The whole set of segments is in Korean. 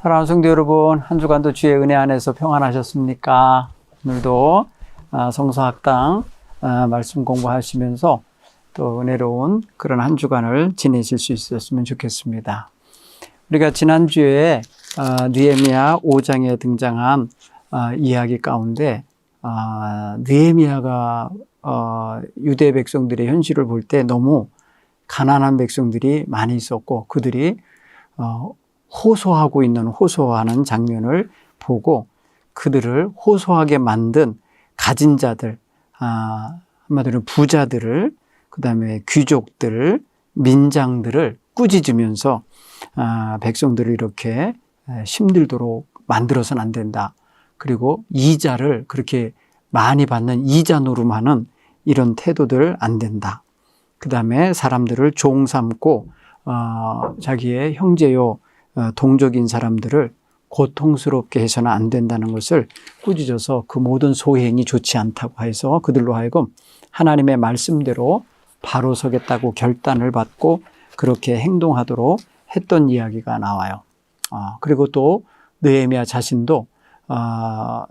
사랑하는 성도 여러분, 한 주간도 주의 은혜 안에서 평안하셨습니까? 오늘도 성서학당 말씀 공부하시면서 또 은혜로운 그런 한 주간을 지내실 수 있었으면 좋겠습니다. 우리가 지난주에 느헤미야 5장에 등장한 이야기 가운데 느헤미야가 유대 백성들의 현실을 볼 때 너무 가난한 백성들이 많이 있었고 그들이 호소하는 장면을 보고 그들을 호소하게 만든 가진 자들, 한마디로 부자들을, 그 다음에 귀족들, 민장들을 꾸짖으면서 백성들을 이렇게 힘들도록 만들어서는 안 된다. 그리고 이자를 그렇게 많이 받는 이자 노름하는 이런 태도들 안 된다. 그 다음에 사람들을 종 삼고 자기의 형제요 동족인 사람들을 고통스럽게 해서는 안 된다는 것을 꾸짖어서 그 모든 소행이 좋지 않다고 해서 그들로 하여금 하나님의 말씀대로 바로 서겠다고 결단을 받고 그렇게 행동하도록 했던 이야기가 나와요. 그리고 또 느헤미야 자신도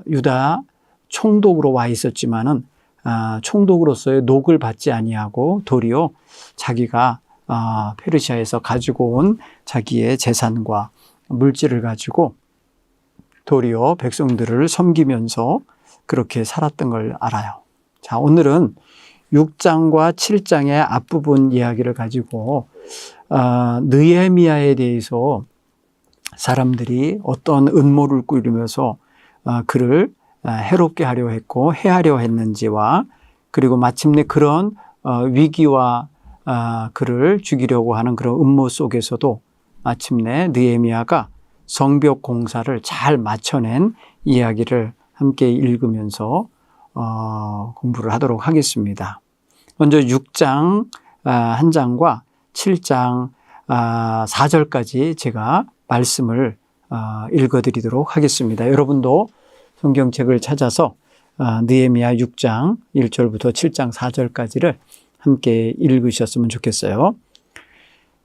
유다 총독으로 와 있었지만은 총독으로서의 녹을 받지 아니하고 도리어 자기가 페르시아에서 가지고 온 자기의 재산과 물질을 가지고 도리어 백성들을 섬기면서 그렇게 살았던 걸 알아요. 자, 오늘은 6장과 7장의 앞부분 이야기를 가지고 느헤미야에 대해서 사람들이 어떤 음모를 꾸리면서 그를 해롭게 하려 했고 해하려 했는지와 그리고 마침내 그런 위기와 그를 죽이려고 하는 그런 음모 속에서도 마침내 느헤미야가 성벽 공사를 잘 마쳐낸 이야기를 함께 읽으면서 공부를 하도록 하겠습니다. 먼저 6장 1장과 7장 4절까지 제가 말씀을 읽어드리도록 하겠습니다. 여러분도 성경책을 찾아서 느헤미야 6장 1절부터 7장 4절까지를 함께 읽으셨으면 좋겠어요.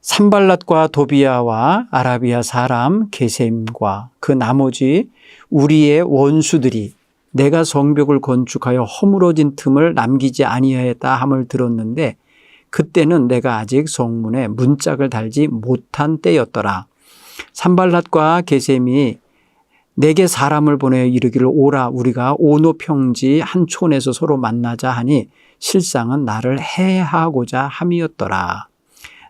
산발랏과 도비야와 아라비아 사람 게셈과 그 나머지 우리의 원수들이 내가 성벽을 건축하여 허물어진 틈을 남기지 아니하였다 함을 들었는데 그때는 내가 아직 성문에 문짝을 달지 못한 때였더라. 산발랏과 게셈이 내게 사람을 보내어 이르기를 오라 우리가 오노평지 한 촌에서 서로 만나자 하니 실상은 나를 해하고자 함이었더라.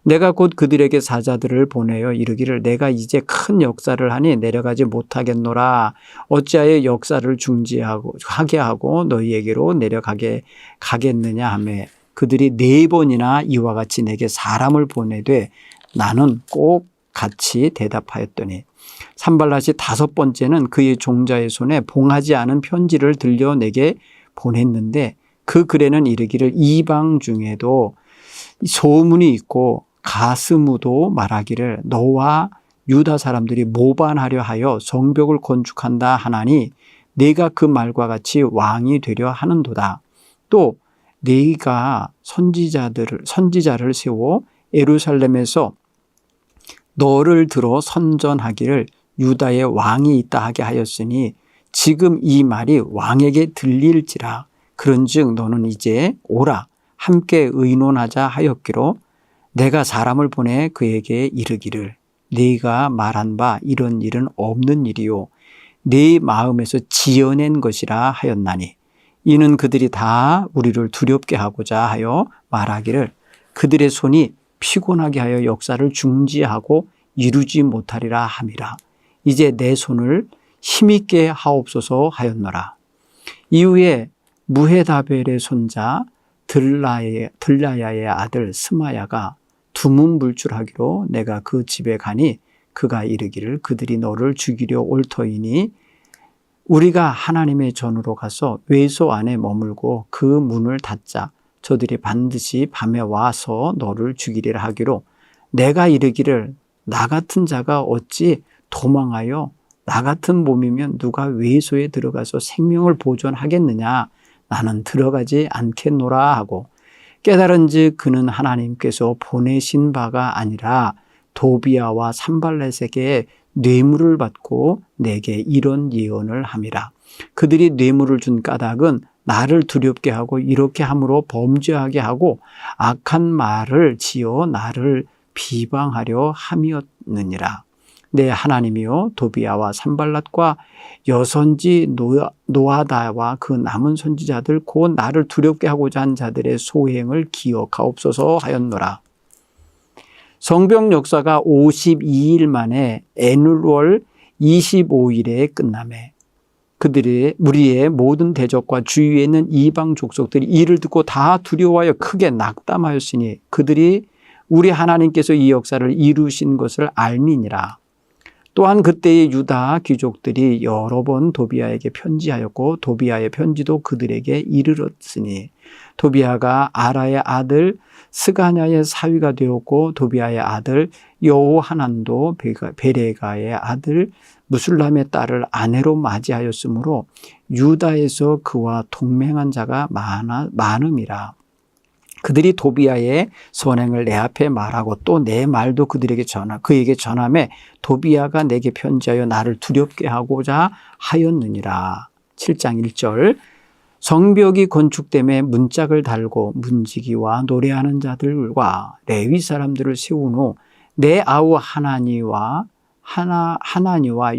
내가 곧 그들에게 사자들을 보내어 이르기를 내가 이제 큰 역사를 하니 내려가지 못하겠노라. 어찌하여 역사를 중지하게 하고 너희에게로 가겠느냐 하며 그들이 4번이나 이와 같이 내게 사람을 보내되 나는 꼭 같이 대답하였더니 산발랏이 5번째는 그의 종자의 손에 봉하지 않은 편지를 들려 내게 보냈는데 그 글에는 이르기를 이방 중에도 소문이 있고 가스무도 말하기를 너와 유다 사람들이 모반하려 하여 성벽을 건축한다 하나니 네가 그 말과 같이 왕이 되려 하는도다. 또 네가 선지자를 세워 예루살렘에서 너를 들어 선전하기를 유다의 왕이 있다 하게 하였으니 지금 이 말이 왕에게 들릴지라. 그런즉 너는 이제 오라 함께 의논하자 하였기로 내가 사람을 보내 그에게 이르기를 네가 말한 바 이런 일은 없는 일이요 네 마음에서 지어낸 것이라 하였나니 이는 그들이 다 우리를 두렵게 하고자 하여 말하기를 그들의 손이 피곤하게 하여 역사를 중지하고 이루지 못하리라 함이라. 이제 내 손을 힘있게 하옵소서 하였노라. 이후에 무헤다벨의 손자 들라야의 아들 스마야가 두문불출하기로 내가 그 집에 가니 그가 이르기를 그들이 너를 죽이려 올 터이니 우리가 하나님의 전으로 가서 외소 안에 머물고 그 문을 닫자. 저들이 반드시 밤에 와서 너를 죽이리라 하기로 내가 이르기를 나 같은 자가 어찌 도망하여 나 같은 몸이면 누가 외소에 들어가서 생명을 보존하겠느냐. 나는 들어가지 않겠노라 하고 깨달은즉 그는 하나님께서 보내신 바가 아니라 도비야와 산발렛에게 뇌물을 받고 내게 이런 예언을 함이라. 그들이 뇌물을 준 까닭은 나를 두렵게 하고 이렇게 함으로 범죄하게 하고 악한 말을 지어 나를 비방하려 함이었느니라. 내 하나님이여 도비야와 산발랏과 여선지 노아다와 그 남은 선지자들 곧 나를 두렵게 하고자 한 자들의 소행을 기억하옵소서 하였노라. 성벽 역사가 52일 만에 애눌월 25일에 끝나매 그들의 무리의 모든 대적과 주위에 있는 이방 족속들이 이를 듣고 다 두려워하여 크게 낙담하였으니 그들이 우리 하나님께서 이 역사를 이루신 것을 알미니라. 또한 그때의 유다 귀족들이 여러 번 도비야에게 편지하였고 도비야의 편지도 그들에게 이르렀으니 도비야가 아라의 아들 스가냐의 사위가 되었고 도비야의 아들 여호하난도 베레가의 아들 무술람의 딸을 아내로 맞이하였으므로 유다에서 그와 동맹한 자가 많음이라. 그들이 도비야의 선행을 내 앞에 말하고 또 내 말도 그에게 전하매 도비야가 내게 편지하여 나를 두렵게 하고자 하였느니라. 7장 1절 성벽이 건축됨에 문짝을 달고 문지기와 노래하는 자들과 레위 사람들을 세운 후 내 아우 하나니와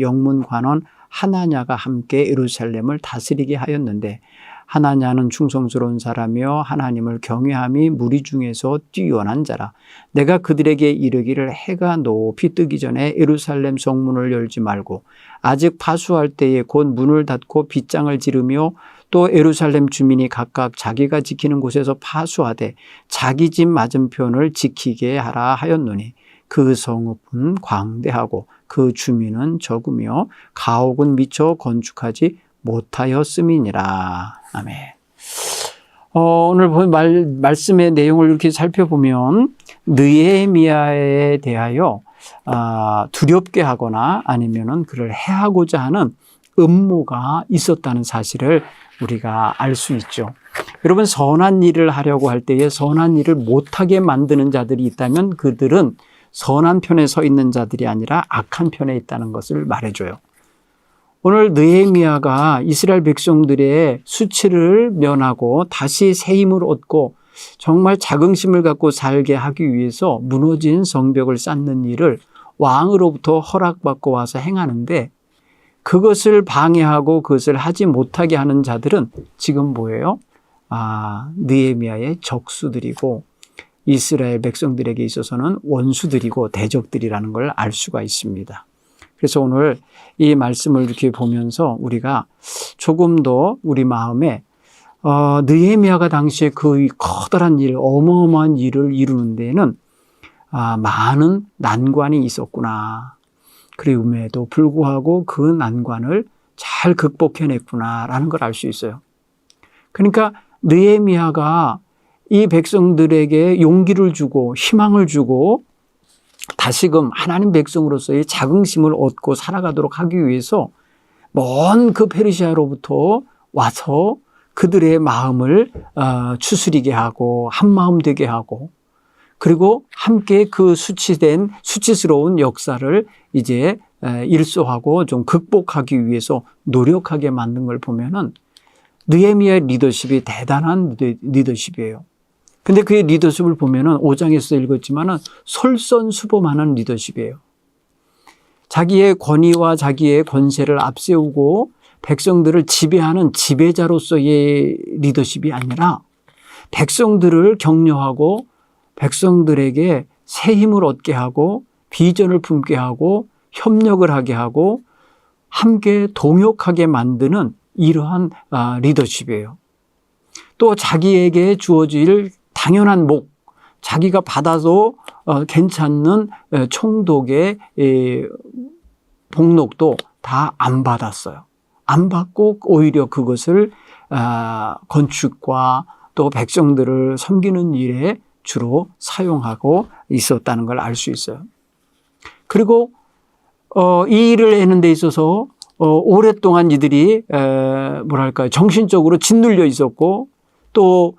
영문관원 하나냐가 함께 예루살렘을 다스리게 하였는데 하나냐는 충성스러운 사람이요 하나님을 경외함이 무리 중에서 뛰어난 자라. 내가 그들에게 이르기를 해가 높이 뜨기 전에 예루살렘 성문을 열지 말고 아직 파수할 때에 곧 문을 닫고 빗장을 지르며 또 예루살렘 주민이 각각 자기가 지키는 곳에서 파수하되 자기 집 맞은편을 지키게 하라 하였노니 그 성읍은 광대하고 그 주민은 적으며 가옥은 미처 건축하지 못하였음이니라. 아멘. 오늘 말씀의 내용을 이렇게 살펴보면 느헤미야에 대하여 두렵게 하거나 아니면은 그를 해하고자 하는 음모가 있었다는 사실을 우리가 알 수 있죠. 여러분 선한 일을 하려고 할 때에 선한 일을 못하게 만드는 자들이 있다면 그들은 선한 편에 서 있는 자들이 아니라 악한 편에 있다는 것을 말해줘요. 오늘 느헤미야가 이스라엘 백성들의 수치를 면하고 다시 새 힘을 얻고 정말 자긍심을 갖고 살게 하기 위해서 무너진 성벽을 쌓는 일을 왕으로부터 허락받고 와서 행하는데 그것을 방해하고 그것을 하지 못하게 하는 자들은 지금 뭐예요? 느헤미야의 적수들이고 이스라엘 백성들에게 있어서는 원수들이고 대적들이라는 걸 알 수가 있습니다. 그래서 오늘 이 말씀을 이렇게 보면서 우리가 조금 더 우리 마음에 느헤미야가 당시에 그 커다란 일, 어마어마한 일을 이루는 데에는 많은 난관이 있었구나. 그럼에도 불구하고 그 난관을 잘 극복해냈구나라는 걸 알 수 있어요. 그러니까 느헤미야가 이 백성들에게 용기를 주고 희망을 주고 다시금 하나님 백성으로서의 자긍심을 얻고 살아가도록 하기 위해서 먼 그 페르시아로부터 와서 그들의 마음을 추스리게 하고 한마음 되게 하고 그리고 함께 그 수치스러운 역사를 이제 일소하고 좀 극복하기 위해서 노력하게 만든 걸 보면은 느헤미야의 리더십이 대단한 리더십이에요. 근데 그의 리더십을 보면은 5장에서 읽었지만은 솔선수범하는 리더십이에요. 자기의 권위와 자기의 권세를 앞세우고 백성들을 지배하는 지배자로서의 리더십이 아니라 백성들을 격려하고 백성들에게 새 힘을 얻게 하고 비전을 품게 하고 협력을 하게 하고 함께 동역하게 만드는 이러한 리더십이에요. 또 자기에게 주어질 당연한 목, 자기가 받아도 괜찮는 총독의 복록도 다 안 받았어요. 안 받고 오히려 그것을 건축과 또 백성들을 섬기는 일에 주로 사용하고 있었다는 걸 알 수 있어요. 그리고 이 일을 하는 데 있어서 오랫동안 이들이 정신적으로 짓눌려 있었고 또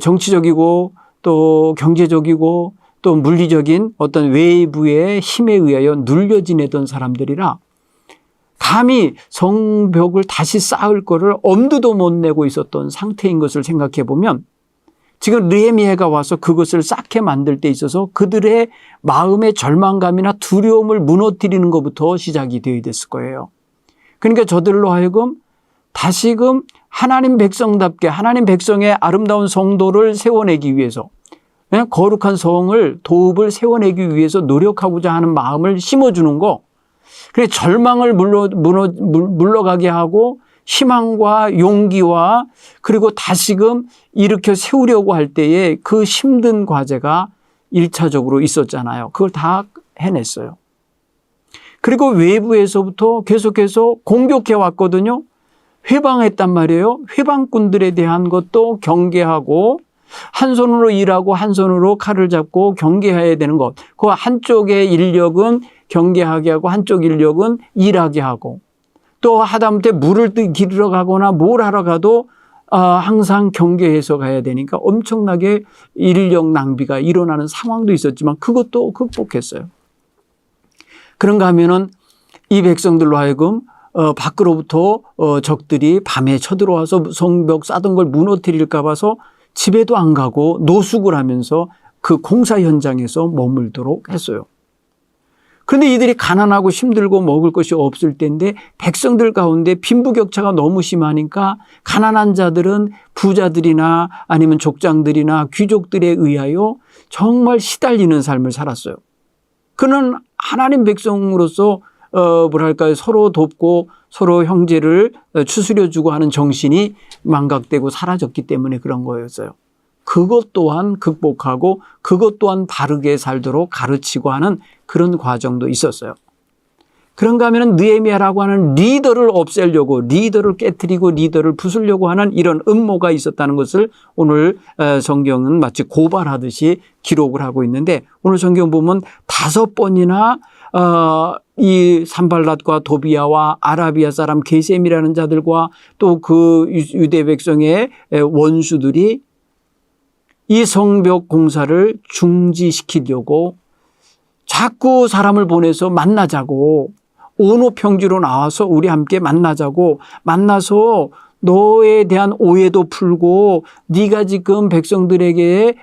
정치적이고 또 경제적이고 또 물리적인 어떤 외부의 힘에 의하여 눌려 지내던 사람들이라 감히 성벽을 다시 쌓을 거를 엄두도 못 내고 있었던 상태인 것을 생각해 보면 지금 느헤미야가 와서 그것을 쌓게 만들 때 있어서 그들의 마음의 절망감이나 두려움을 무너뜨리는 것부터 시작이 되어야 됐을 거예요. 그러니까 저들로 하여금 다시금 하나님 백성답게 하나님 백성의 아름다운 성도를 세워내기 위해서 거룩한 성을 도읍을 세워내기 위해서 노력하고자 하는 마음을 심어주는 거, 그래 절망을 물러가게 하고 희망과 용기와 그리고 다시금 일으켜 세우려고 할 때에 그 힘든 과제가 1차적으로 있었잖아요. 그걸 다 해냈어요. 그리고 외부에서부터 계속해서 공격해 왔거든요. 회방했단 말이에요. 회방꾼들에 대한 것도 경계하고 한 손으로 일하고 한 손으로 칼을 잡고 경계해야 되는 것. 그 한쪽의 인력은 경계하게 하고 한쪽 인력은 일하게 하고 또 하다못해 물을 기르러 가거나 뭘 하러 가도 항상 경계해서 가야 되니까 엄청나게 인력 낭비가 일어나는 상황도 있었지만 그것도 극복했어요. 그런가 하면은 이 백성들로 하여금 밖으로부터 적들이 밤에 쳐들어와서 성벽 쌓던 걸 무너뜨릴까 봐서 집에도 안 가고 노숙을 하면서 그 공사 현장에서 머물도록 했어요. 그런데 이들이 가난하고 힘들고 먹을 것이 없을 때인데 백성들 가운데 빈부격차가 너무 심하니까 가난한 자들은 부자들이나 아니면 족장들이나 귀족들에 의하여 정말 시달리는 삶을 살았어요. 그는 하나님 백성으로서 서로 돕고 서로 형제를 추스려주고 하는 정신이 망각되고 사라졌기 때문에 그런 거였어요. 그것 또한 극복하고 그것 또한 바르게 살도록 가르치고 하는 그런 과정도 있었어요. 그런가 하면 느헤미야라고 하는 리더를 없애려고 리더를 깨트리고 리더를 부수려고 하는 이런 음모가 있었다는 것을 오늘 성경은 마치 고발하듯이 기록을 하고 있는데 오늘 성경 보면 5번이나 이 산발랏과 도비야와 아라비아 사람 게셈이라는 자들과 또 그 유대 백성의 원수들이 이 성벽 공사를 중지시키려고 자꾸 사람을 보내서 만나자고 오노평지로 나와서 우리 함께 만나자고 만나서 너에 대한 오해도 풀고 네가 지금 백성들에게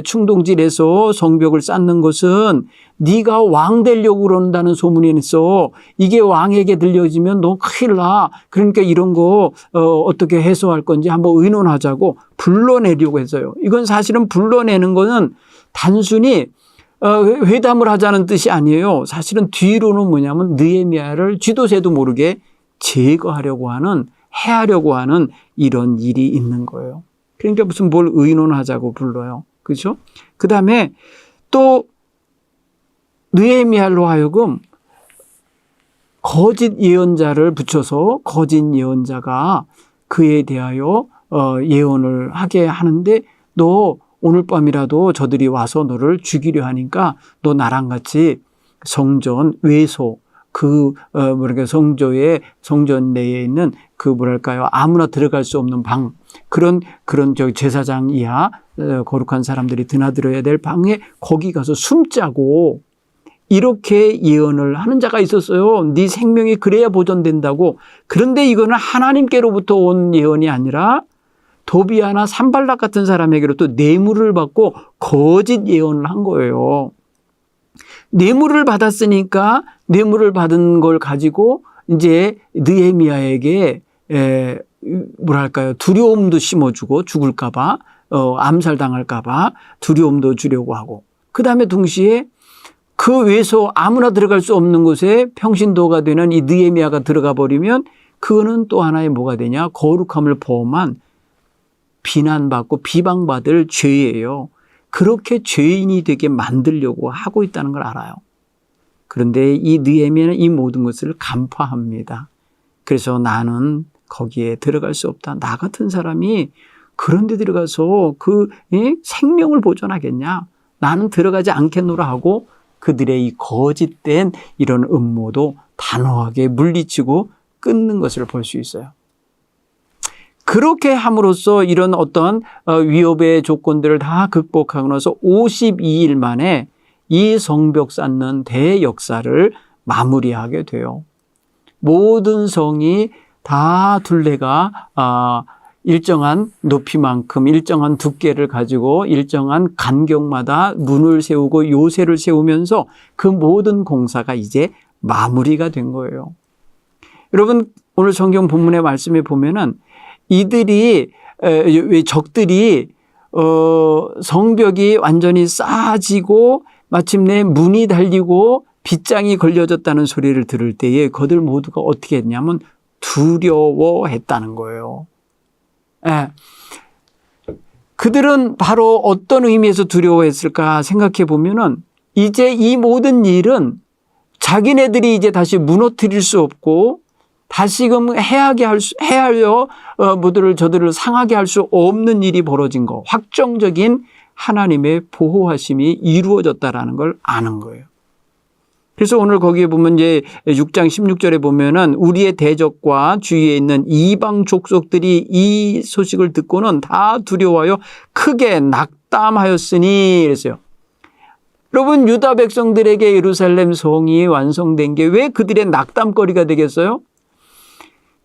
충동질해서 성벽을 쌓는 것은 네가 왕 되려고 그런다는 소문이 있어. 이게 왕에게 들려지면 너 큰일 나. 그러니까 이런 거 어떻게 해소할 건지 한번 의논하자고 불러내려고 했어요. 이건 사실은 불러내는 거는 단순히 회담을 하자는 뜻이 아니에요. 사실은 뒤로는 뭐냐면 느헤미야를 쥐도새도 모르게 제거하려고 하는 해하려고 하는 이런 일이 있는 거예요. 그러니까 무슨 뭘 의논하자고 불러요. 그렇죠? 그다음에 또 느헤미야로 하여금 거짓 예언자를 붙여서 거짓 예언자가 그에 대하여 예언을 하게 하는데 너 오늘 밤이라도 저들이 와서 너를 죽이려 하니까 너 나랑 같이 성전 외소 성전 내에 있는 아무나 들어갈 수 없는 방 그런 제사장 이하 거룩한 사람들이 드나들어야 될 방에 거기 가서 숨자고 이렇게 예언을 하는 자가 있었어요. 네 생명이 그래야 보존된다고. 그런데 이거는 하나님께로부터 온 예언이 아니라 도비야나 산발랏 같은 사람에게로 또 뇌물을 받고 거짓 예언을 한 거예요. 뇌물을 받았으니까 뇌물을 받은 걸 가지고 이제 느헤미야에게 두려움도 심어주고 죽을까 봐 암살당할까 봐 두려움도 주려고 하고 그다음에 동시에 그 외소 아무나 들어갈 수 없는 곳에 평신도가 되는 이 느헤미야가 들어가 버리면 그거는 또 하나의 뭐가 되냐 거룩함을 포함한 비난받고 비방받을 죄예요. 그렇게 죄인이 되게 만들려고 하고 있다는 걸 알아요. 그런데 이 느헤미야는 이 모든 것을 간파합니다. 그래서 나는 거기에 들어갈 수 없다. 나 같은 사람이 그런 데 들어가서 생명을 보존하겠냐. 나는 들어가지 않겠노라 하고 그들의 이 거짓된 이런 음모도 단호하게 물리치고 끊는 것을 볼 수 있어요. 그렇게 함으로써 이런 어떤 위협의 조건들을 다 극복하고 나서 52일 만에 이 성벽 쌓는 대역사를 마무리하게 돼요. 모든 성이 다 둘레가 일정한 높이만큼 일정한 두께를 가지고 일정한 간격마다 문을 세우고 요새를 세우면서 그 모든 공사가 이제 마무리가 된 거예요. 여러분, 오늘 성경 본문의 말씀에 보면은 이들이 적들이 성벽이 완전히 쌓아지고 마침내 문이 달리고 빗장이 걸려졌다는 소리를 들을 때에 그들 모두가 어떻게 했냐면 두려워했다는 거예요. 예. 그들은 바로 어떤 의미에서 두려워했을까 생각해 보면은 이제 이 모든 일은 자기네들이 이제 다시 무너뜨릴 수 없고 다시금 해하여 모두를 저들을 상하게 할 수 없는 일이 벌어진 거, 확정적인 하나님의 보호하심이 이루어졌다라는 걸 아는 거예요. 그래서 오늘 거기에 보면 이제 6장 16절에 보면은 우리의 대적과 주위에 있는 이방 족속들이 이 소식을 듣고는 다 두려워하여 크게 낙담하였으니 그랬어요. 여러분, 유다 백성들에게 예루살렘 성이 완성된 게 왜 그들의 낙담거리가 되겠어요?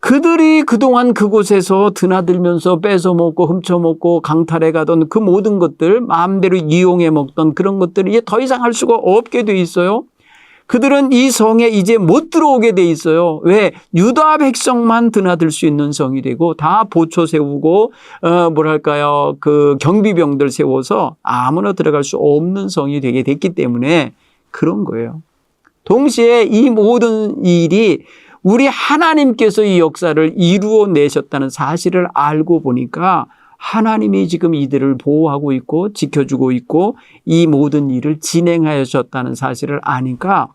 그들이 그동안 그곳에서 드나들면서 뺏어먹고 훔쳐먹고 강탈해 가던 그 모든 것들, 마음대로 이용해 먹던 그런 것들을 이제 더 이상 할 수가 없게 돼 있어요. 그들은 이 성에 이제 못 들어오게 돼 있어요. 왜? 유다 백성만 드나들 수 있는 성이 되고 다 보초 세우고 그 경비병들 세워서 아무나 들어갈 수 없는 성이 되게 됐기 때문에 그런 거예요. 동시에 이 모든 일이 우리 하나님께서 이 역사를 이루어내셨다는 사실을 알고 보니까 하나님이 지금 이들을 보호하고 있고 지켜주고 있고 이 모든 일을 진행하셨다는 사실을 아니까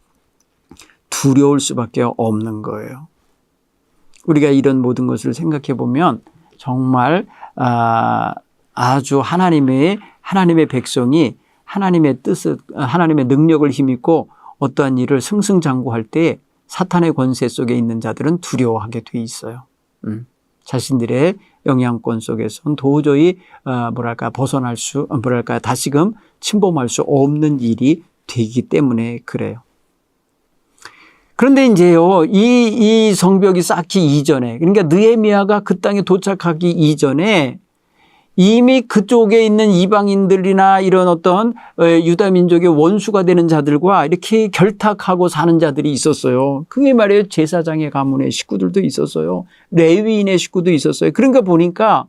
두려울 수밖에 없는 거예요. 우리가 이런 모든 것을 생각해 보면 정말 아주 하나님의 백성이 하나님의 뜻을, 하나님의 능력을 힘입고 어떠한 일을 승승장구할 때 사탄의 권세 속에 있는 자들은 두려워하게 돼 있어요. 자신들의 영향권 속에서는 도저히 다시금 침범할 수 없는 일이 되기 때문에 그래요. 그런데 이제요, 이 성벽이 쌓기 이전에, 그러니까 느헤미야가 그 땅에 도착하기 이전에 이미 그쪽에 있는 이방인들이나 이런 어떤 유다 민족의 원수가 되는 자들과 이렇게 결탁하고 사는 자들이 있었어요. 그게 말이에요. 제사장의 가문의 식구들도 있었어요. 레위인의 식구도 있었어요. 그러니까 보니까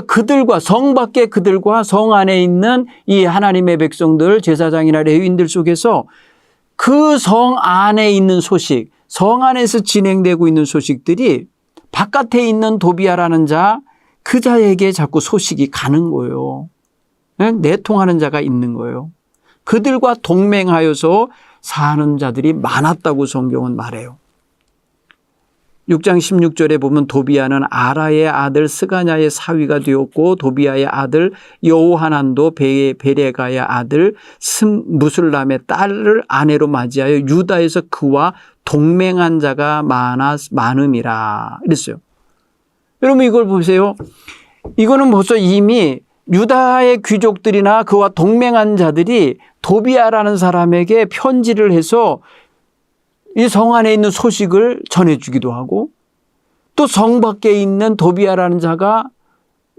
그들과 성 밖의 그들과 성 안에 있는 이 하나님의 백성들, 제사장이나 레위인들 속에서 그 성 안에 있는 소식, 성 안에서 진행되고 있는 소식들이 바깥에 있는 도비아라는 자, 그 자에게 자꾸 소식이 가는 거예요. 내통하는 자가 있는 거예요. 그들과 동맹하여서 사는 자들이 많았다고 성경은 말해요. 6장 16절에 보면 도비아는 아라의 아들 스가냐의 사위가 되었고 도비아의 아들 여호하난도 베레가의 아들 무술람의 딸을 아내로 맞이하여 유다에서 그와 동맹한 자가 많음이라 이랬어요. 여러분 이걸 보세요. 이거는 벌써 이미 유다의 귀족들이나 그와 동맹한 자들이 도비아라는 사람에게 편지를 해서 이 성 안에 있는 소식을 전해주기도 하고 또 성 밖에 있는 도비아라는 자가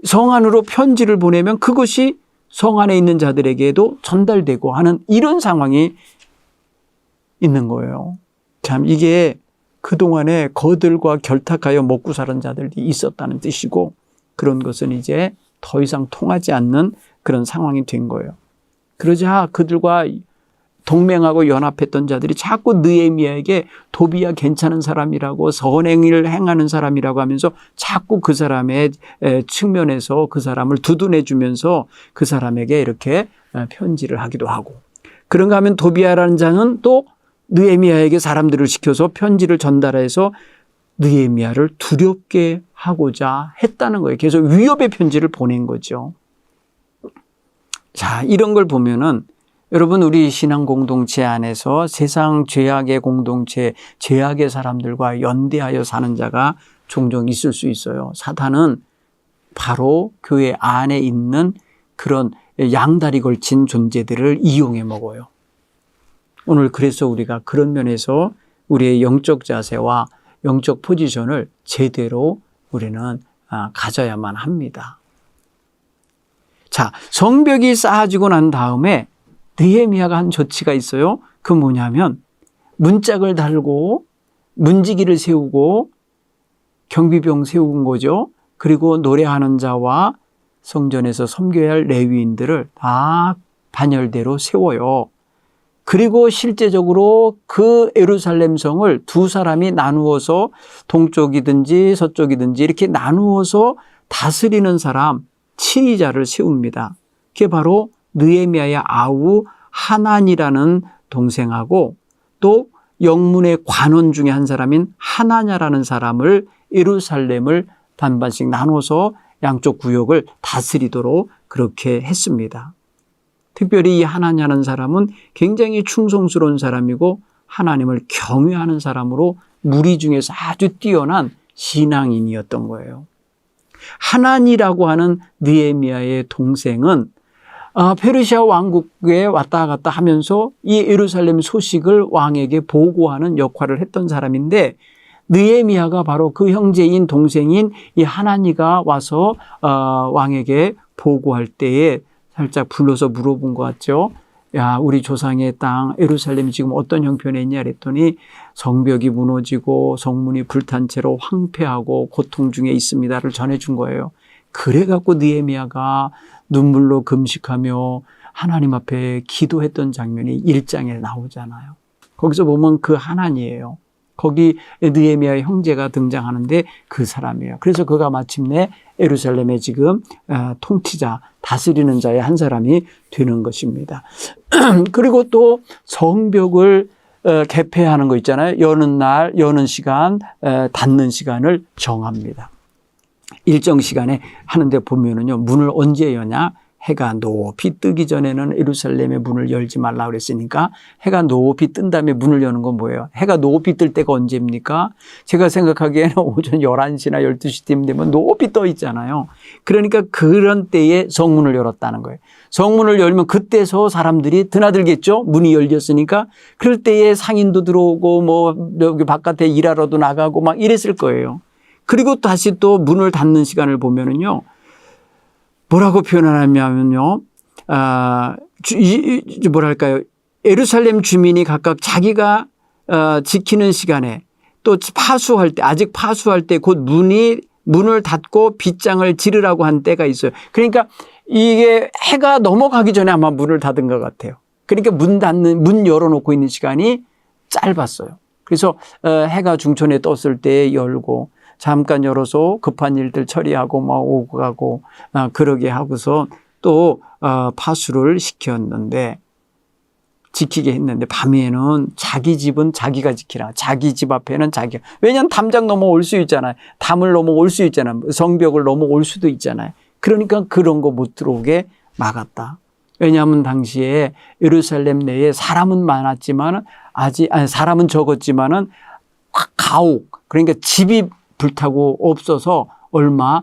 성 안으로 편지를 보내면 그것이 성 안에 있는 자들에게도 전달되고 하는 이런 상황이 있는 거예요. 참 이게 그동안에 거들과 결탁하여 먹고 사는 자들이 있었다는 뜻이고 그런 것은 이제 더 이상 통하지 않는 그런 상황이 된 거예요. 그러자 그들과 동맹하고 연합했던 자들이 자꾸 느헤미야에게 도비야 괜찮은 사람이라고 선행을 행하는 사람이라고 하면서 자꾸 그 사람의 측면에서 그 사람을 두둔해 주면서 그 사람에게 이렇게 편지를 하기도 하고 그런가 하면 도비야라는 자는 또 느헤미야에게 사람들을 시켜서 편지를 전달해서 느헤미야를 두렵게 하고자 했다는 거예요. 계속 위협의 편지를 보낸 거죠. 자, 이런 걸 보면은 여러분 우리 신앙 공동체 안에서 세상 죄악의 공동체, 죄악의 사람들과 연대하여 사는 자가 종종 있을 수 있어요. 사탄은 바로 교회 안에 있는 그런 양다리 걸친 존재들을 이용해 먹어요. 오늘 그래서 우리가 그런 면에서 우리의 영적 자세와 영적 포지션을 제대로 우리는 가져야만 합니다. 자, 성벽이 쌓아지고 난 다음에 느헤미야가 한 조치가 있어요. 그 뭐냐면 문짝을 달고 문지기를 세우고 경비병 세운 거죠. 그리고 노래하는 자와 성전에서 섬겨야 할 레위인들을 다 반열대로 세워요. 그리고 실제적으로 그 예루살렘 성을 두 사람이 나누어서 동쪽이든지 서쪽이든지 이렇게 나누어서 다스리는 사람, 치리자를 세웁니다. 그게 바로 느헤미야의 아우 하난이라는 동생하고 또 영문의 관원 중에 한 사람인 하나냐라는 사람을 예루살렘을 반반씩 나눠서 양쪽 구역을 다스리도록 그렇게 했습니다. 특별히 이 하나냐는 사람은 굉장히 충성스러운 사람이고 하나님을 경외하는 사람으로 무리 중에서 아주 뛰어난 신앙인이었던 거예요. 하난이라고 하는 느헤미야의 동생은 페르시아 왕국에 왔다 갔다 하면서 이 예루살렘 소식을 왕에게 보고하는 역할을 했던 사람인데 느헤미야가 바로 그 형제인 동생인 이 하나니가 와서 왕에게 보고할 때에 살짝 불러서 물어본 것 같죠. 야, 우리 조상의 땅 예루살렘이 지금 어떤 형편에 있냐 그랬더니 성벽이 무너지고 성문이 불탄 채로 황폐하고 고통 중에 있습니다를 전해준 거예요. 그래갖고 느헤미야가 눈물로 금식하며 하나님 앞에 기도했던 장면이 1장에 나오잖아요. 거기서 보면 그 하나니예요. 거기 느헤미야의 형제가 등장하는데 그 사람이에요. 그래서 그가 마침내 예루살렘의 지금 통치자, 다스리는 자의 한 사람이 되는 것입니다. 그리고 또 성벽을 개폐하는 거 있잖아요. 여는 날, 여는 시간, 닫는 시간을 정합니다. 일정 시간에 하는데 보면은요, 문을 언제 여냐? 해가 높이 뜨기 전에는 예루살렘의 문을 열지 말라 그랬으니까 해가 높이 뜬 다음에 문을 여는 건 뭐예요? 해가 높이 뜰 때가 언제입니까? 제가 생각하기에는 오전 11시나 12시쯤 되면 높이 떠 있잖아요. 그러니까 그런 때에 성문을 열었다는 거예요. 성문을 열면 그때서 사람들이 드나들겠죠? 문이 열렸으니까. 그럴 때에 상인도 들어오고 뭐 여기 바깥에 일하러도 나가고 막 이랬을 거예요. 그리고 다시 또 문을 닫는 시간을 보면은요. 뭐라고 표현하냐면요. 뭐랄까요. 예루살렘 주민이 각각 자기가 지키는 시간에 또 파수할 때, 아직 파수할 때 곧 문을 닫고 빗장을 지르라고 한 때가 있어요. 그러니까 이게 해가 넘어가기 전에 아마 문을 닫은 것 같아요. 그러니까 문 열어놓고 있는 시간이 짧았어요. 그래서 해가 중천에 떴을 때 열고 잠깐 열어서 급한 일들 처리하고 막 오고 가고 그러게 하고서 또 파수를 지키게 했는데 밤에는 자기 집은 자기가 지키라. 자기 집 앞에는 자기가. 왜냐하면 담장 넘어올 수 있잖아요. 담을 넘어올 수 있잖아요. 성벽을 넘어올 수도 있잖아요. 그러니까 그런 거 못 들어오게 막았다. 왜냐하면 당시에 예루살렘 내에 사람은 많았지만 사람은 적었지만은 가옥 그러니까 집이 불타고 없어서 얼마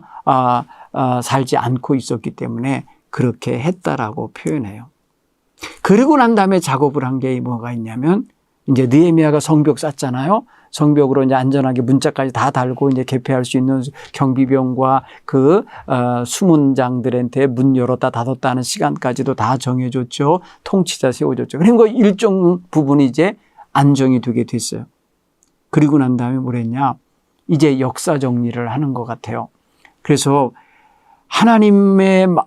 살지 않고 있었기 때문에 그렇게 했다라고 표현해요. 그리고 난 다음에 작업을 한 게 뭐가 있냐면 이제 느헤미야가 성벽 쌓잖아요. 성벽으로 이제 안전하게 문짝까지 다 달고 이제 개폐할 수 있는 경비병과 그 수문장들한테 문 열었다 닫았다 하는 시간까지도 다 정해줬죠. 통치자 세워줬죠. 그리고 일정 부분이 이제 안정이 되게 됐어요. 그리고 난 다음에 뭐랬냐? 이제 역사 정리를 하는 것 같아요. 그래서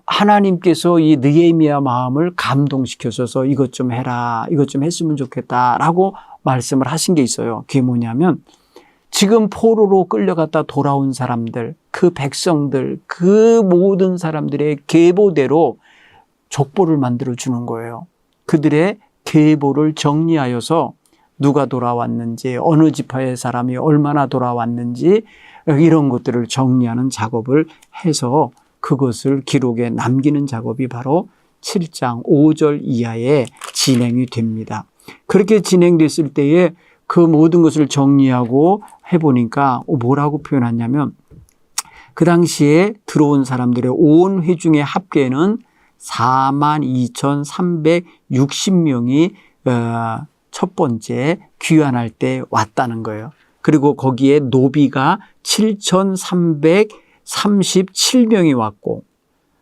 하나님께서 이 느헤미야 마음을 감동시켜서 이것 좀 해라, 이것 좀 했으면 좋겠다라고 말씀을 하신 게 있어요. 그게 뭐냐면 지금 포로로 끌려갔다 돌아온 사람들, 그 백성들, 그 모든 사람들의 계보대로 족보를 만들어 주는 거예요. 그들의 계보를 정리하여서 누가 돌아왔는지, 어느 지파의 사람이 얼마나 돌아왔는지 이런 것들을 정리하는 작업을 해서 그것을 기록에 남기는 작업이 바로 7장 5절 이하에 진행이 됩니다. 그렇게 진행됐을 때에 그 모든 것을 정리하고 해보니까 뭐라고 표현하냐면 그 당시에 들어온 사람들의 온 회중의 합계는 42,360명이 첫 번째 귀환할 때 왔다는 거예요. 그리고 거기에 노비가 7,337명이 왔고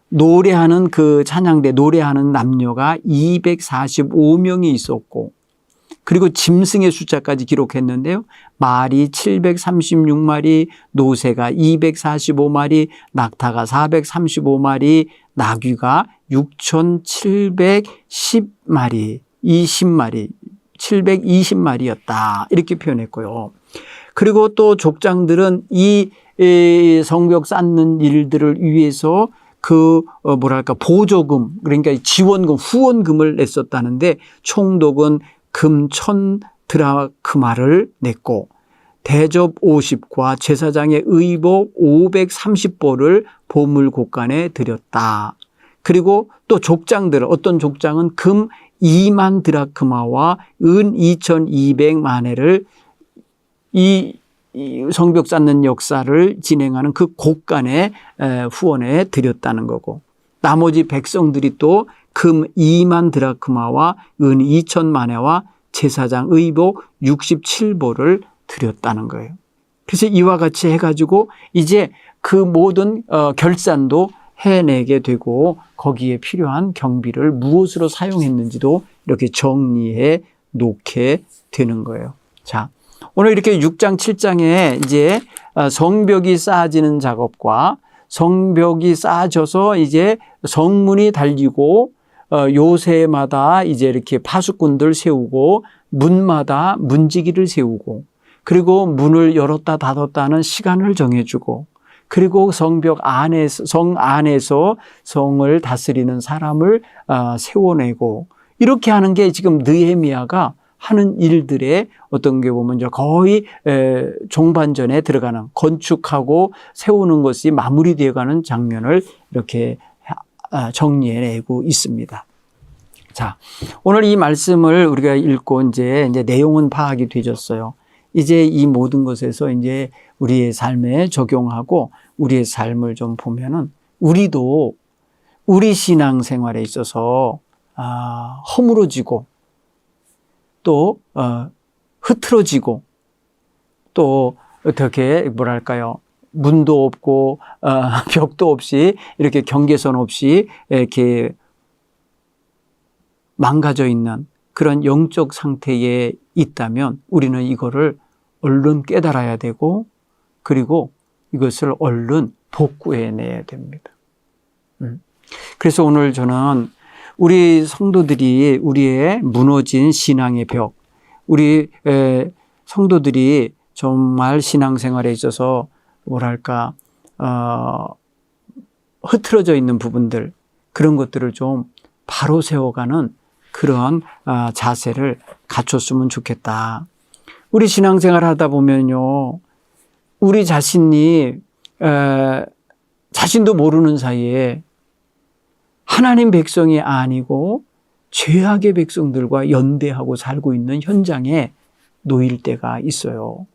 노래하는 그 찬양대 노래하는 남녀가 245명이 있었고 그리고 짐승의 숫자까지 기록했는데요. 말이 736마리, 노새가 245마리, 낙타가 435마리, 나귀가 6,710마리, 720마리였다. 이렇게 표현했고요. 그리고 또 족장들은 이 성벽 쌓는 일들을 위해서 보조금, 그러니까 지원금, 후원금을 냈었다는데 총독은 금 1,000드라크마를 냈고 대접 50과 제사장의 의복 530보를 보물곡간에 드렸다. 그리고 또 족장들, 어떤 족장은 금 2만 드라크마와 은 2,200만회를 이 성벽 쌓는 역사를 진행하는 그 곡간에 후원해 드렸다는 거고 나머지 백성들이 또 금 2만 드라크마와 은 2,000만회와 제사장 의복 67보를 드렸다는 거예요. 그래서 이와 같이 해가지고 이제 그 모든 결산도 해내게 되고 거기에 필요한 경비를 무엇으로 사용했는지도 이렇게 정리해 놓게 되는 거예요. 자, 오늘 이렇게 6장, 7장에 이제 성벽이 쌓아지는 작업과 성벽이 쌓아져서 이제 성문이 달리고 요새마다 이제 이렇게 파수꾼들 세우고 문마다 문지기를 세우고 그리고 문을 열었다 닫았다 하는 시간을 정해주고 그리고 성벽 안에서, 성 안에서 성을 다스리는 사람을 세워내고 이렇게 하는 게 지금 느헤미야가 하는 일들의 어떤 게 보면 거의 종반전에 들어가는 건축하고 세우는 것이 마무리되어 가는 장면을 이렇게 정리해내고 있습니다. 자, 오늘 이 말씀을 우리가 읽고 이제 내용은 파악이 되셨어요. 이제 이 모든 것에서 이제 우리의 삶에 적용하고 우리의 삶을 좀 보면은 우리도 우리 신앙생활에 있어서 허물어지고 또 흐트러지고 또 어떻게 문도 없고 벽도 없이 이렇게 경계선 없이 이렇게 망가져 있는 그런 영적 상태에 있다면 우리는 이거를 얼른 깨달아야 되고 그리고 이것을 얼른 복구해내야 됩니다. 그래서 오늘 저는 우리 성도들이 우리의 무너진 신앙의 벽, 우리 성도들이 정말 신앙생활에 있어서 흐트러져 있는 부분들 그런 것들을 좀 바로 세워가는 그런 자세를 갖췄으면 좋겠다. 우리 신앙생활 하다 보면요, 우리 자신이 자신도 모르는 사이에 하나님 백성이 아니고 죄악의 백성들과 연대하고 살고 있는 현장에 놓일 때가 있어요.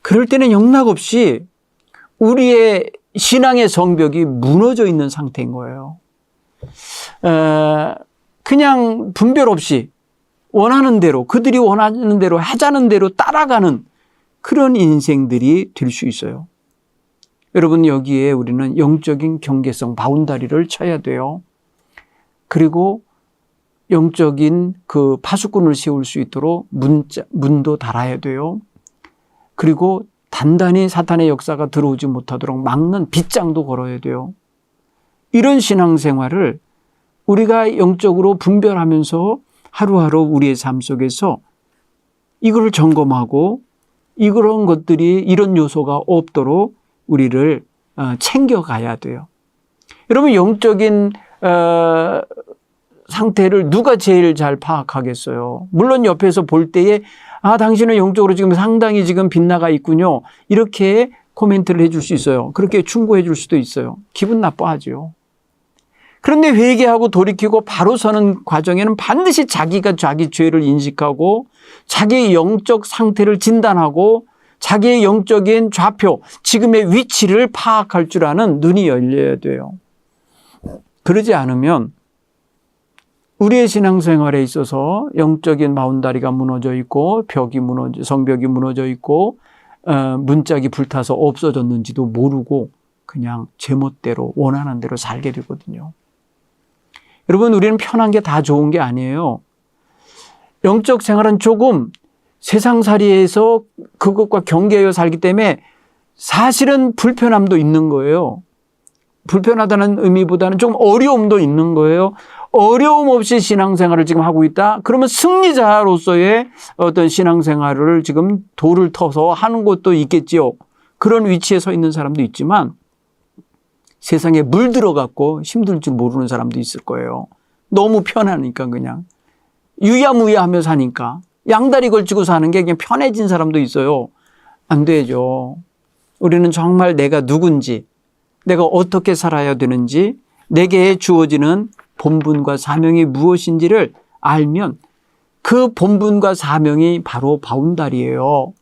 그럴 때는 영락없이 우리의 신앙의 성벽이 무너져 있는 상태인 거예요. 그냥 분별 없이 원하는 대로 그들이 원하는 대로 하자는 대로 따라가는 그런 인생들이 될 수 있어요. 여러분 여기에 우리는 영적인 경계성 바운다리를 쳐야 돼요. 그리고 영적인 그 파수꾼을 세울 수 있도록 문도 달아야 돼요. 그리고 단단히 사탄의 역사가 들어오지 못하도록 막는 빗장도 걸어야 돼요. 이런 신앙생활을 우리가 영적으로 분별하면서 하루하루 우리의 삶 속에서 이거를 점검하고 이런 것들이 이런 요소가 없도록 우리를 챙겨가야 돼요. 여러분 영적인 상태를 누가 제일 잘 파악하겠어요? 물론 옆에서 볼 때에 당신은 영적으로 지금 상당히 지금 빗나가 있군요. 이렇게 코멘트를 해줄 수 있어요. 그렇게 충고해 줄 수도 있어요. 기분 나빠하죠. 그런데 회개하고 돌이키고 바로 서는 과정에는 반드시 자기가 자기 죄를 인식하고 자기의 영적 상태를 진단하고 자기의 영적인 좌표, 지금의 위치를 파악할 줄 아는 눈이 열려야 돼요. 그러지 않으면 우리의 신앙생활에 있어서 영적인 바운다리가 무너져 있고 성벽이 무너져 있고 문짝이 불타서 없어졌는지도 모르고 그냥 제멋대로 원하는 대로 살게 되거든요. 여러분, 우리는 편한 게 다 좋은 게 아니에요. 영적 생활은 조금 세상살이에서 그것과 경계하여 살기 때문에 사실은 불편함도 있는 거예요. 불편하다는 의미보다는 좀 어려움도 있는 거예요. 어려움 없이 신앙생활을 지금 하고 있다? 그러면 승리자로서의 어떤 신앙생활을 지금 돌을 터서 하는 것도 있겠지요. 그런 위치에 서 있는 사람도 있지만 세상에 물들어갖고 힘들 줄 모르는 사람도 있을 거예요. 너무 편하니까 그냥 유야무야하며 사니까 양다리 걸치고 사는 게 그냥 편해진 사람도 있어요. 안 되죠. 우리는 정말 내가 누군지, 내가 어떻게 살아야 되는지, 내게 주어지는 본분과 사명이 무엇인지를 알면 그 본분과 사명이 바로 바운다리예요.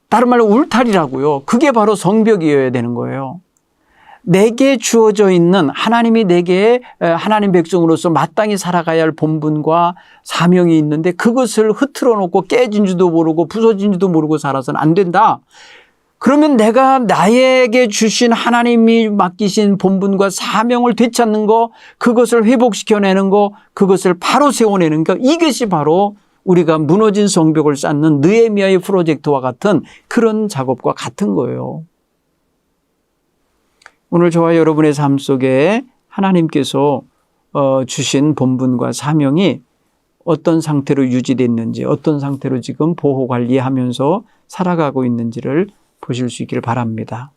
다른 말로 울타리라고요. 그게 바로 성벽이어야 되는 거예요. 내게 주어져 있는 하나님이 내게 하나님 백성으로서 마땅히 살아가야 할 본분과 사명이 있는데 그것을 흐트러 놓고 깨진 줄도 모르고 부서진 줄도 모르고 살아서는 안 된다. 그러면 내가 나에게 주신 하나님이 맡기신 본분과 사명을 되찾는 거, 그것을 회복시켜내는 거, 그것을 바로 세워내는 거, 이것이 바로 우리가 무너진 성벽을 쌓는 느헤미야의 프로젝트와 같은 그런 작업과 같은 거예요. 오늘 저와 여러분의 삶 속에 하나님께서 주신 본분과 사명이 어떤 상태로 유지됐는지, 어떤 상태로 지금 보호 관리하면서 살아가고 있는지를 보실 수 있기를 바랍니다.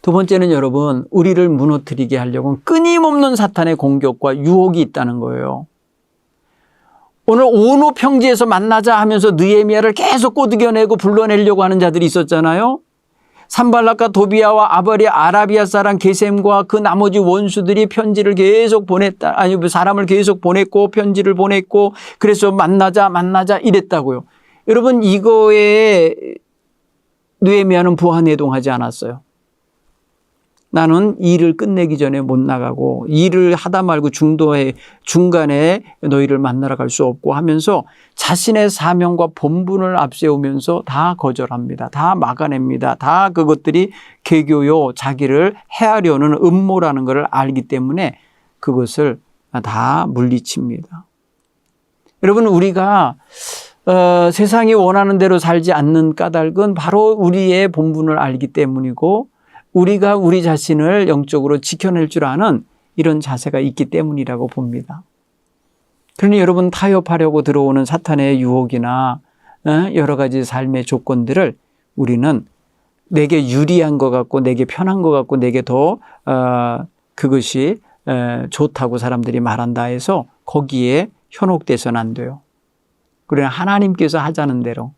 두 번째는 여러분, 우리를 무너뜨리게 하려고 끊임없는 사탄의 공격과 유혹이 있다는 거예요. 오늘 오노 평지에서 만나자 하면서 느헤미야를 계속 꼬드겨내고 불러내려고 하는 자들이 있었잖아요. 산발락과 도비아와 아라비아 사람 게셈과 그 나머지 원수들이 편지를 계속 사람을 계속 보냈고 편지를 보냈고 그래서 만나자 이랬다고요. 여러분, 이거에 느헤미야는 부하내동하지 않았어요. 나는 일을 끝내기 전에 못 나가고 일을 하다 말고 중간에 너희를 만나러 갈 수 없고 하면서 자신의 사명과 본분을 앞세우면서 다 거절합니다. 다 막아냅니다. 다 그것들이 개교요 자기를 해하려는 음모라는 것을 알기 때문에 그것을 다 물리칩니다. 여러분, 우리가 세상이 원하는 대로 살지 않는 까닭은 바로 우리의 본분을 알기 때문이고 우리가 우리 자신을 영적으로 지켜낼 줄 아는 이런 자세가 있기 때문이라고 봅니다. 그러니 여러분, 타협하려고 들어오는 사탄의 유혹이나 여러 가지 삶의 조건들을 우리는 내게 유리한 것 같고 내게 편한 것 같고 내게 더 그것이 좋다고 사람들이 말한다 해서 거기에 현혹돼서는 안 돼요. 그러나 하나님께서 하자는 대로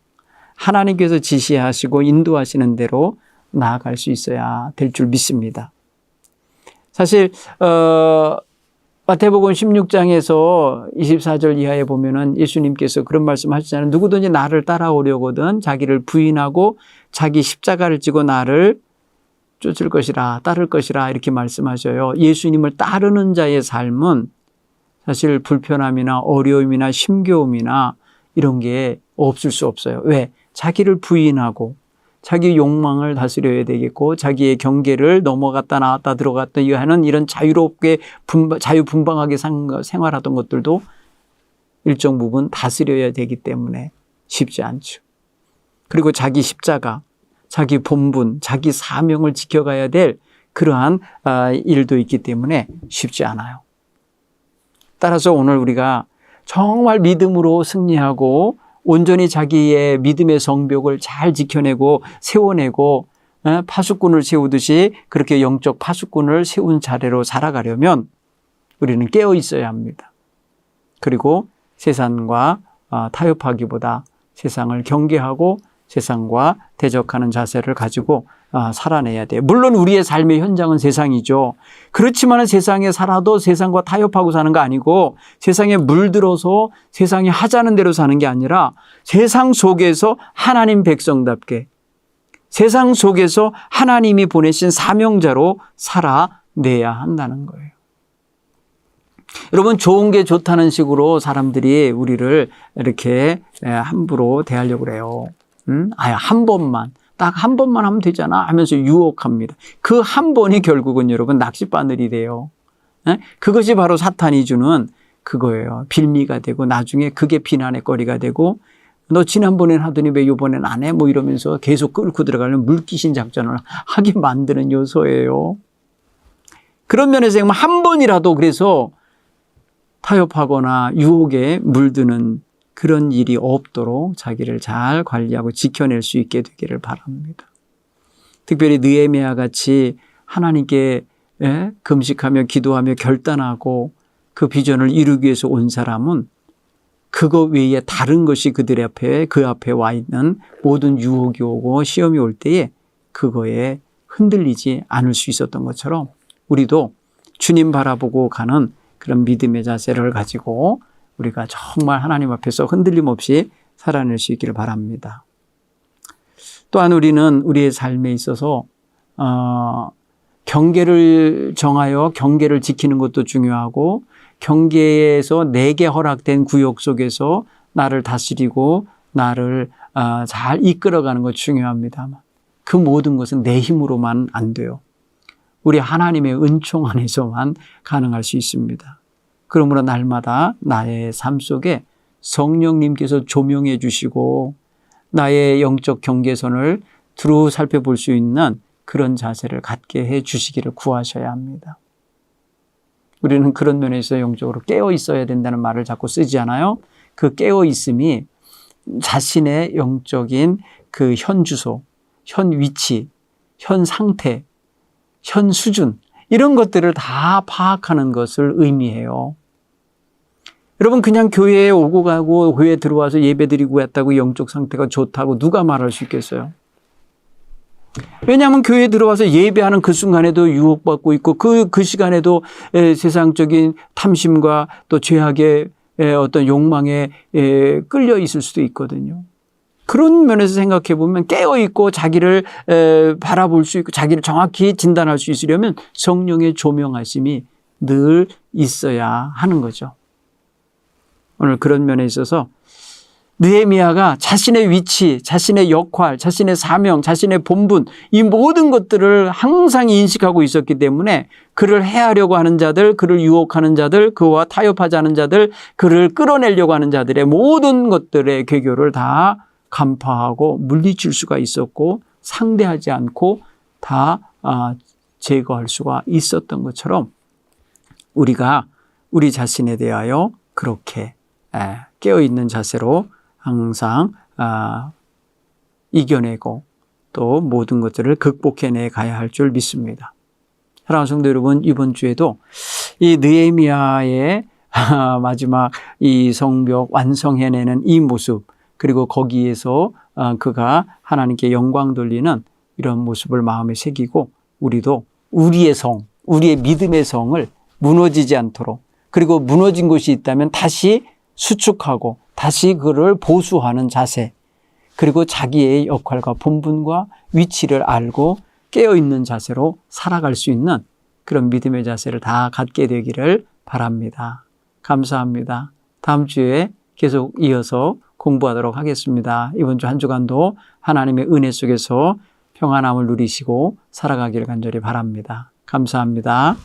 하나님께서 지시하시고 인도하시는 대로 나아갈 수 있어야 될 줄 믿습니다. 사실 마태복음 16장에서 24절 이하에 보면은 예수님께서 그런 말씀 하시잖아요. 누구든지 나를 따라오려거든 자기를 부인하고 자기 십자가를 지고 나를 쫓을 것이라 따를 것이라 이렇게 말씀하셔요. 예수님을 따르는 자의 삶은 사실 불편함이나 어려움이나 힘겨움이나 이런 게 없을 수 없어요. 왜? 자기를 부인하고 자기 욕망을 다스려야 되겠고 자기의 경계를 넘어갔다 나왔다 들어갔다 하는 이런 자유롭게 자유분방하게 생활하던 것들도 일정 부분 다스려야 되기 때문에 쉽지 않죠. 그리고 자기 십자가, 자기 본분, 자기 사명을 지켜가야 될 그러한 일도 있기 때문에 쉽지 않아요. 따라서 오늘 우리가 정말 믿음으로 승리하고 온전히 자기의 믿음의 성벽을 잘 지켜내고 세워내고 파수꾼을 세우듯이 그렇게 영적 파수꾼을 세운 차례로 살아가려면 우리는 깨어 있어야 합니다. 그리고 세상과 타협하기보다 세상을 경계하고 세상과 대적하는 자세를 가지고 살아내야 돼요. 물론 우리의 삶의 현장은 세상이죠. 그렇지만 세상에 살아도 세상과 타협하고 사는 거 아니고 세상에 물들어서 세상이 하자는 대로 사는 게 아니라 세상 속에서 하나님 백성답게 세상 속에서 하나님이 보내신 사명자로 살아내야 한다는 거예요. 여러분, 좋은 게 좋다는 식으로 사람들이 우리를 이렇게 함부로 대하려고 그래요. 한 번만, 딱 한 번만 하면 되잖아 하면서 유혹합니다. 그 한 번이 결국은 여러분 낚싯바늘이 돼요. 그것이 바로 사탄이 주는 그거예요. 빌미가 되고 나중에 그게 비난의 거리가 되고 너 지난번엔 하더니 왜 이번엔 안 해? 뭐 이러면서 계속 끌고 들어가려면 물귀신 작전을 하게 만드는 요소예요. 그런 면에서 정말 한 번이라도 그래서 타협하거나 유혹에 물드는 그런 일이 없도록 자기를 잘 관리하고 지켜낼 수 있게 되기를 바랍니다. 특별히 느헤미야 같이 하나님께 금식하며 기도하며 결단하고 그 비전을 이루기 위해서 온 사람은 그거 외에 다른 것이 그들 앞에 그 앞에 와 있는 모든 유혹이 오고 시험이 올 때에 그거에 흔들리지 않을 수 있었던 것처럼 우리도 주님 바라보고 가는 그런 믿음의 자세를 가지고 우리가 정말 하나님 앞에서 흔들림 없이 살아낼 수 있기를 바랍니다. 또한 우리는 우리의 삶에 있어서 경계를 정하여 경계를 지키는 것도 중요하고 경계에서 내게 허락된 구역 속에서 나를 다스리고 나를 잘 이끌어가는 것 중요합니다만 그 모든 것은 내 힘으로만 안 돼요. 우리 하나님의 은총 안에서만 가능할 수 있습니다. 그러므로 날마다 나의 삶 속에 성령님께서 조명해 주시고 나의 영적 경계선을 두루 살펴볼 수 있는 그런 자세를 갖게 해 주시기를 구하셔야 합니다. 우리는 그런 면에서 영적으로 깨어 있어야 된다는 말을 자꾸 쓰지 않아요? 그 깨어 있음이 자신의 영적인 그 현 주소, 현 위치, 현 상태, 현 수준 이런 것들을 다 파악하는 것을 의미해요. 여러분 그냥 교회에 오고 가고 교회에 들어와서 예배드리고 왔다고 영적 상태가 좋다고 누가 말할 수 있겠어요? 왜냐하면 교회에 들어와서 예배하는 그 순간에도 유혹받고 있고 그 시간에도 세상적인 탐심과 또 죄악의 어떤 욕망에 끌려 있을 수도 있거든요. 그런 면에서 생각해 보면 깨어있고 자기를 바라볼 수 있고 자기를 정확히 진단할 수 있으려면 성령의 조명하심이 늘 있어야 하는 거죠. 오늘 그런 면에 있어서 느헤미야가 자신의 위치, 자신의 역할, 자신의 사명, 자신의 본분 이 모든 것들을 항상 인식하고 있었기 때문에 그를 해하려고 하는 자들, 그를 유혹하는 자들, 그와 타협하지 않은 자들, 그를 끌어내려고 하는 자들의 모든 것들의 괴교를 다 간파하고 물리칠 수가 있었고 상대하지 않고 다 제거할 수가 있었던 것처럼 우리가 우리 자신에 대하여 그렇게 깨어있는 자세로 항상 이겨내고 또 모든 것들을 극복해내 가야 할 줄 믿습니다. 사랑하는 성도 여러분, 이번 주에도 이 느헤미야의 마지막 이 성벽 완성해내는 이 모습 그리고 거기에서 그가 하나님께 영광 돌리는 이런 모습을 마음에 새기고 우리도 우리의 성, 우리의 믿음의 성을 무너지지 않도록 그리고 무너진 곳이 있다면 다시 수축하고 다시 그를 보수하는 자세 그리고 자기의 역할과 본분과 위치를 알고 깨어있는 자세로 살아갈 수 있는 그런 믿음의 자세를 다 갖게 되기를 바랍니다. 감사합니다. 다음 주에 계속 이어서 공부하도록 하겠습니다. 이번 주 한 주간도 하나님의 은혜 속에서 평안함을 누리시고 살아가기를 간절히 바랍니다. 감사합니다.